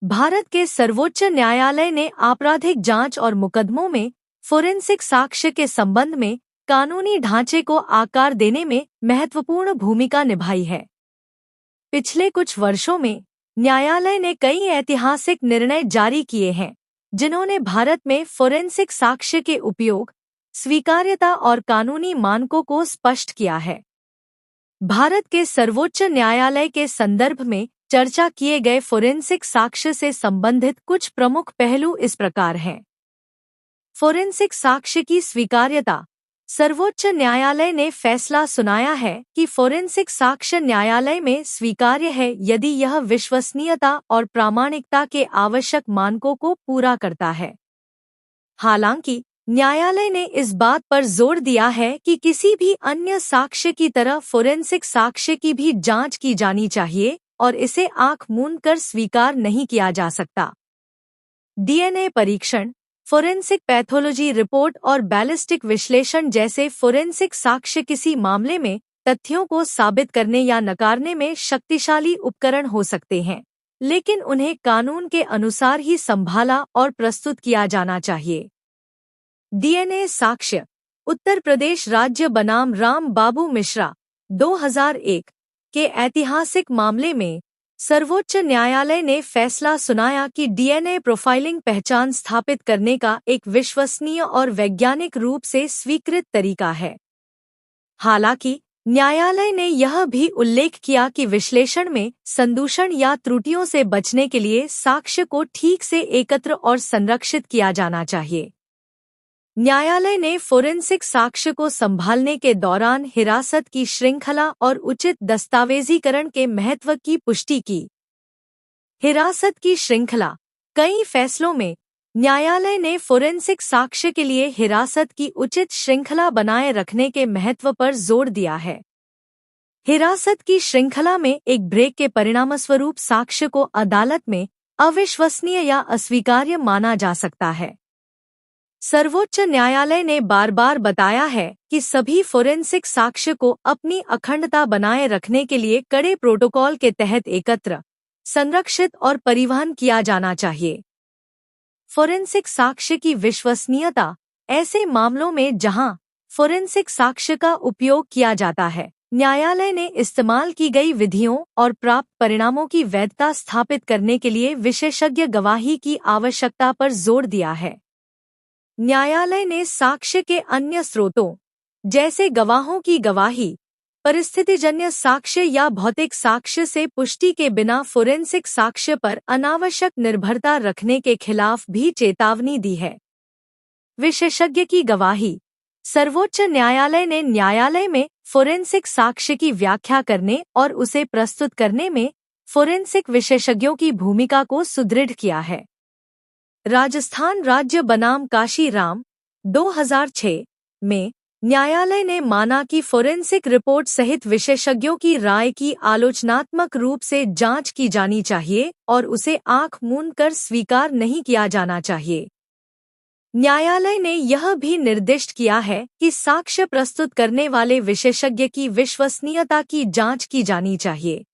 भारत के सर्वोच्च न्यायालय ने आपराधिक जांच और मुकदमों में फोरेंसिक साक्ष्य के संबंध में कानूनी ढांचे को आकार देने में महत्वपूर्ण भूमिका निभाई है। पिछले कुछ वर्षों में न्यायालय ने कई ऐतिहासिक निर्णय जारी किए हैं, जिन्होंने भारत में फोरेंसिक साक्ष्य के उपयोग, स्वीकार्यता और कानूनी मानकों को स्पष्ट किया है। भारत के सर्वोच्च न्यायालय के संदर्भ में चर्चा किए गए फोरेंसिक साक्ष्य से संबंधित कुछ प्रमुख पहलू इस प्रकार हैं। फोरेंसिक साक्ष्य की स्वीकार्यता। सर्वोच्च न्यायालय ने फैसला सुनाया है कि फोरेंसिक साक्ष्य न्यायालय में स्वीकार्य है यदि यह विश्वसनीयता और प्रामाणिकता के आवश्यक मानकों को पूरा करता है। हालांकि न्यायालय ने इस बात पर जोर दिया है कि किसी भी अन्य साक्ष्य की तरह फोरेंसिक साक्ष्य की भी जांच की जानी चाहिए और इसे आंख मूंद कर स्वीकार नहीं किया जा सकता। डीएनए परीक्षण, फोरेंसिक पैथोलॉजी रिपोर्ट और बैलिस्टिक विश्लेषण जैसे फोरेंसिक साक्ष्य किसी मामले में तथ्यों को साबित करने या नकारने में शक्तिशाली उपकरण हो सकते हैं, लेकिन उन्हें कानून के अनुसार ही संभाला और प्रस्तुत किया जाना चाहिए। डीएनए साक्ष्य। उत्तर प्रदेश राज्य बनाम राम बाबू मिश्रा 2001 के ऐतिहासिक मामले में सर्वोच्च न्यायालय ने फैसला सुनाया कि डीएनए प्रोफाइलिंग पहचान स्थापित करने का एक विश्वसनीय और वैज्ञानिक रूप से स्वीकृत तरीका है। हालांकि न्यायालय ने यह भी उल्लेख किया कि विश्लेषण में संदूषण या त्रुटियों से बचने के लिए साक्ष्य को ठीक से एकत्र और संरक्षित किया जाना चाहिए। न्यायालय ने फोरेंसिक साक्ष्य को संभालने के दौरान हिरासत की श्रृंखला और उचित दस्तावेजीकरण के महत्व की पुष्टि की। हिरासत की श्रृंखला। कई फैसलों में न्यायालय ने फोरेंसिक साक्ष्य के लिए हिरासत की उचित श्रृंखला बनाए रखने के महत्व पर जोर दिया है। हिरासत की श्रृंखला में एक ब्रेक के परिणामस्वरूप साक्ष्य को अदालत में अविश्वसनीय या अस्वीकार्य माना जा सकता है। सर्वोच्च न्यायालय ने बार बार बताया है कि सभी फोरेंसिक साक्ष्य को अपनी अखंडता बनाए रखने के लिए कड़े प्रोटोकॉल के तहत एकत्र, संरक्षित और परिवहन किया जाना चाहिए। फोरेंसिक साक्ष्य की विश्वसनीयता। ऐसे मामलों में जहां फोरेंसिक साक्ष्य का उपयोग किया जाता है, न्यायालय ने इस्तेमाल की गई विधियों और प्राप्त परिणामों की वैधता स्थापित करने के लिए विशेषज्ञ गवाही की आवश्यकता पर जोर दिया है। न्यायालय ने साक्ष्य के अन्य स्रोतों, जैसे गवाहों की गवाही, परिस्थितिजन्य साक्ष्य या भौतिक साक्ष्य से पुष्टि के बिना फोरेंसिक साक्ष्य पर अनावश्यक निर्भरता रखने के खिलाफ भी चेतावनी दी है। विशेषज्ञ की गवाही। सर्वोच्च न्यायालय ने न्यायालय में फोरेंसिक साक्ष्य की व्याख्या करने और उसे प्रस्तुत करने में फोरेंसिक विशेषज्ञों की भूमिका को सुदृढ़ किया है। राजस्थान राज्य बनाम काशीराम 2006 में न्यायालय ने माना कि फोरेंसिक रिपोर्ट सहित विशेषज्ञों की राय की आलोचनात्मक रूप से जांच की जानी चाहिए और उसे आंख मूंद कर स्वीकार नहीं किया जाना चाहिए। न्यायालय ने यह भी निर्दिष्ट किया है कि साक्ष्य प्रस्तुत करने वाले विशेषज्ञ की विश्वसनीयता की जांच की जानी चाहिए।